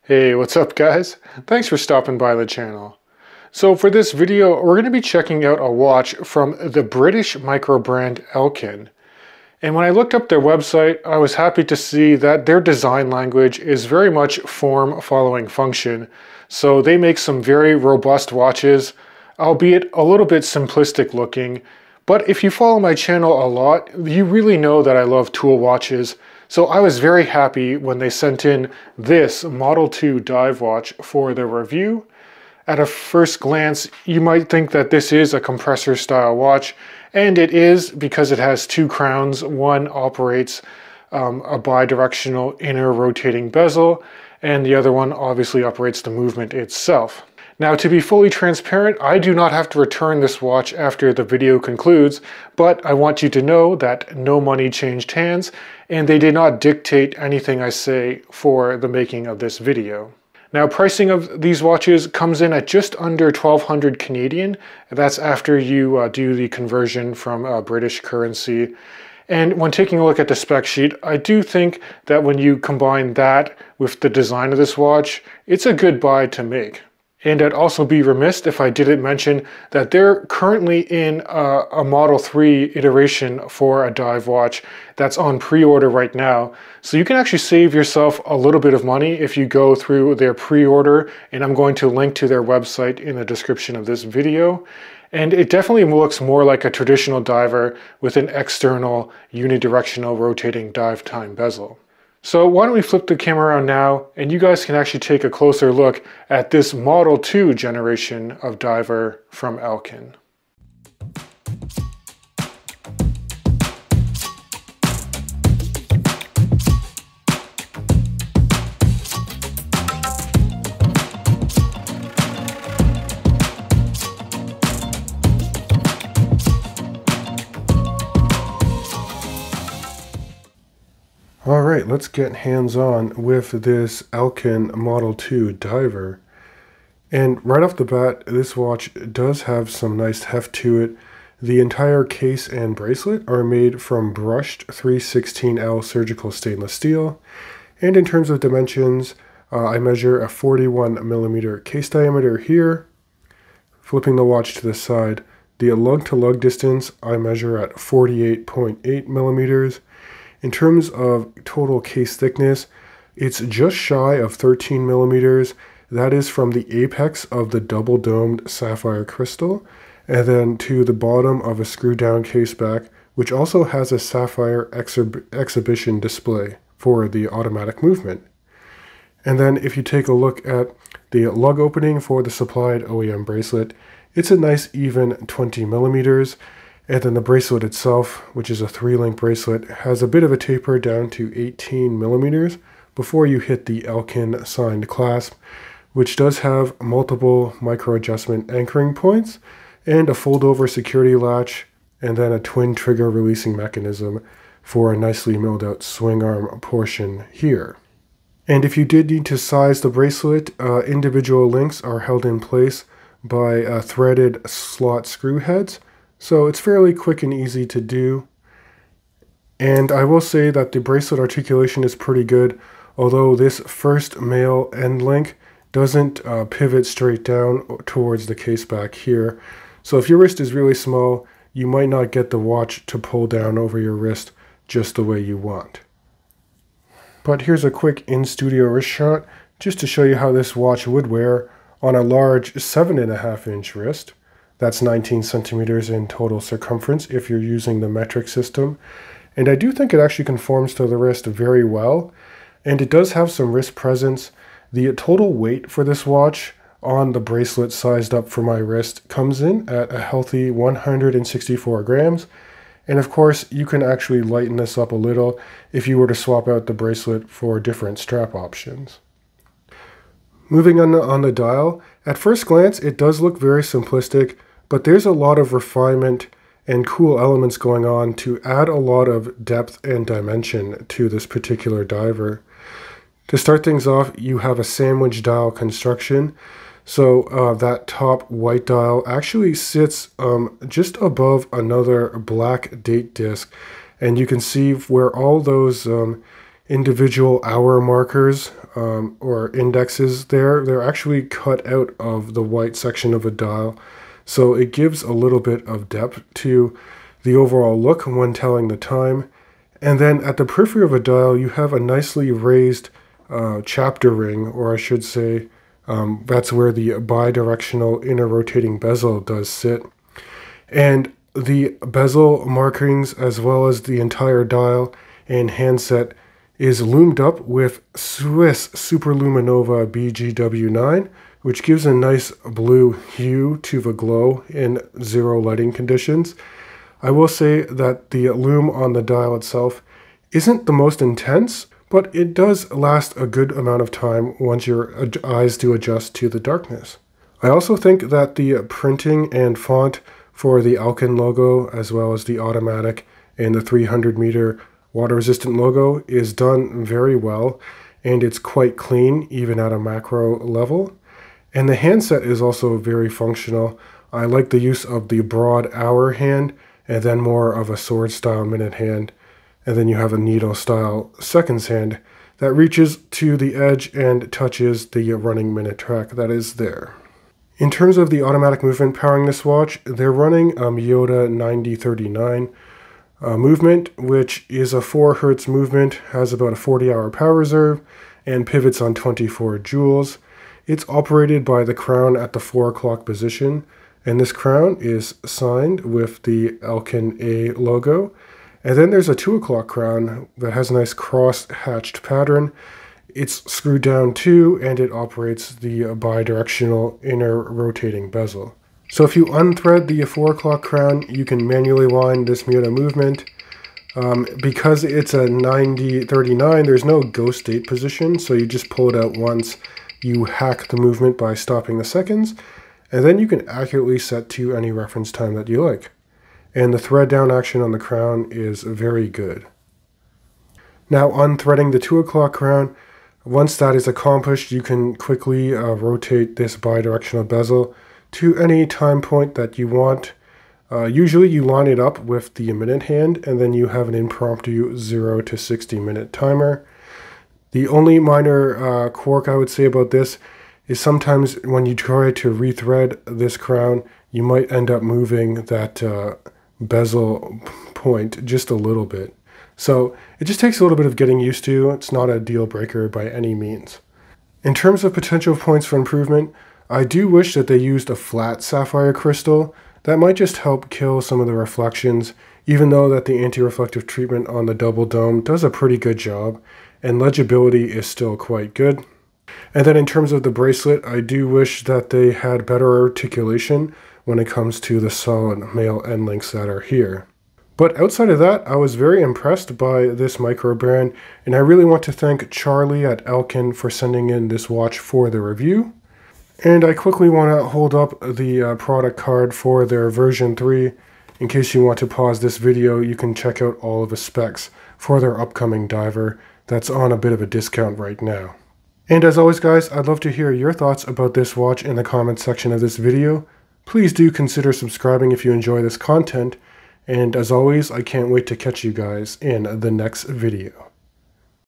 Hey, what's up guys? Thanks for stopping by the channel. So for this video, we're going to be checking out a watch from the British micro brand Alkin. And when I looked up their website, I was happy to see that their design language is very much form following function. So they make some very robust watches, albeit a little bit simplistic looking. But if you follow my channel a lot, you really know that I love tool watches. So I was very happy when they sent in this Model 2 dive watch for their review. At a first glance, you might think that this is a compressor style watch, and it is because it has two crowns. One operates a bi-directional inner rotating bezel, and the other one obviously operates the movement itself. Now, to be fully transparent, I do not have to return this watch after the video concludes, but I want you to know that no money changed hands, and they did not dictate anything I say for the making of this video. Now, pricing of these watches comes in at just under 1,200 Canadian. That's after you do the conversion from British currency. And when taking a look at the spec sheet, I do think that when you combine that with the design of this watch, it's a good buy to make. And I'd also be remiss if I didn't mention that they're currently in a Model 3 iteration for a dive watch that's on pre-order right now. So you can actually save yourself a little bit of money if you go through their pre-order, and I'm going to link to their website in the description of this video. And it definitely looks more like a traditional diver with an external unidirectional rotating dive time bezel. So why don't we flip the camera around now, and you guys can actually take a closer look at this Model 2 generation of diver from Alkin. Alright, let's get hands-on with this Alkin Model 2 diver. And right off the bat, this watch does have some nice heft to it. The entire case and bracelet are made from brushed 316L surgical stainless steel. And in terms of dimensions, I measure a 41mm case diameter here. Flipping the watch to the side, the lug-to-lug distance I measure at 48.8mm. In terms of total case thickness, it's just shy of 13mm. That is from the apex of the double-domed sapphire crystal, and then to the bottom of a screw-down case back, which also has a sapphire exhibition display for the automatic movement. And then if you take a look at the lug opening for the supplied OEM bracelet, it's a nice even 20mm. And then the bracelet itself, which is a 3-link bracelet, has a bit of a taper down to 18mm before you hit the Alkin signed clasp, which does have multiple micro adjustment anchoring points and a fold-over security latch, and then a twin trigger releasing mechanism for a nicely milled out swing arm portion here. And if you did need to size the bracelet, individual links are held in place by threaded slot screw heads. So it's fairly quick and easy to do. And I will say that the bracelet articulation is pretty good, although this first male end link doesn't pivot straight down towards the case back here. So if your wrist is really small, you might not get the watch to pull down over your wrist just the way you want. But here's a quick in-studio wrist shot just to show you how this watch would wear on a large 7.5-inch wrist. That's 19 centimeters in total circumference if you're using the metric system. And I do think it actually conforms to the wrist very well. And it does have some wrist presence. The total weight for this watch on the bracelet sized up for my wrist comes in at a healthy 164 grams. And of course, you can actually lighten this up a little if you were to swap out the bracelet for different strap options. Moving on the dial, at first glance, it does look very simplistic, but there's a lot of refinement and cool elements going on to add a lot of depth and dimension to this particular diver. To start things off, you have a sandwich dial construction. So that top white dial actually sits just above another black date disc, and you can see where all those individual hour markers or indexes there. They're actually cut out of the white section of a dial, so it gives a little bit of depth to the overall look when telling the time. And then at the periphery of a dial, you have a nicely raised chapter ring, or I should say, that's where the bidirectional inner rotating bezel does sit. And the bezel markings, as well as the entire dial and handset, is loomed up with Swiss Superluminova BGW9, which gives a nice blue hue to the glow in zero lighting conditions. I will say that the lume on the dial itself isn't the most intense, but it does last a good amount of time once your eyes do adjust to the darkness. I also think that the printing and font for the Alkin logo, as well as the automatic and the 300-meter water-resistant logo, is done very well, and it's quite clean even at a macro level. And the handset is also very functional. I like the use of the broad hour hand, and then more of a sword-style minute hand, and then you have a needle-style seconds hand that reaches to the edge and touches the running minute track that is there. In terms of the automatic movement powering this watch, they're running a Miyota 9039 movement, which is a 4 Hz movement, has about a 40-hour power reserve, and pivots on 24 joules. It's operated by the crown at the 4 o'clock position, and this crown is signed with the Alkin A logo. And then there's a 2 o'clock crown that has a nice cross-hatched pattern. It's screwed down too, and it operates the bidirectional inner rotating bezel. So if you unthread the 4 o'clock crown, you can manually wind this Miyota movement. Because it's a 9039, there's no ghost date position, so you just pull it out once. You hack the movement by stopping the seconds, and then you can accurately set to any reference time that you like. And the thread down action on the crown is very good. Now unthreading the 2 o'clock crown, once that is accomplished, you can quickly rotate this bidirectional bezel to any time point that you want. Usually you line it up with the minute hand, and then you have an impromptu 0 to 60 minute timer. The only minor quirk I would say about this is sometimes when you try to rethread this crown, you might end up moving that bezel point just a little bit. So it just takes a little bit of getting used to. It's not a deal breaker by any means. In terms of potential points for improvement, I do wish that they used a flat sapphire crystal. That might just help kill some of the reflections, even though that the anti-reflective treatment on the double dome does a pretty good job, and legibility is still quite good. And then in terms of the bracelet, I do wish that they had better articulation when it comes to the solid male end links that are here. But outside of that, I was very impressed by this microbrand, and I really want to thank Charlie at Alkin for sending in this watch for the review. And I quickly want to hold up the product card for their version 3. In case you want to pause this video, you can check out all of the specs for their upcoming diver that's on a bit of a discount right now. And as always guys, I'd love to hear your thoughts about this watch in the comments section of this video. Please do consider subscribing if you enjoy this content. And as always, I can't wait to catch you guys in the next video.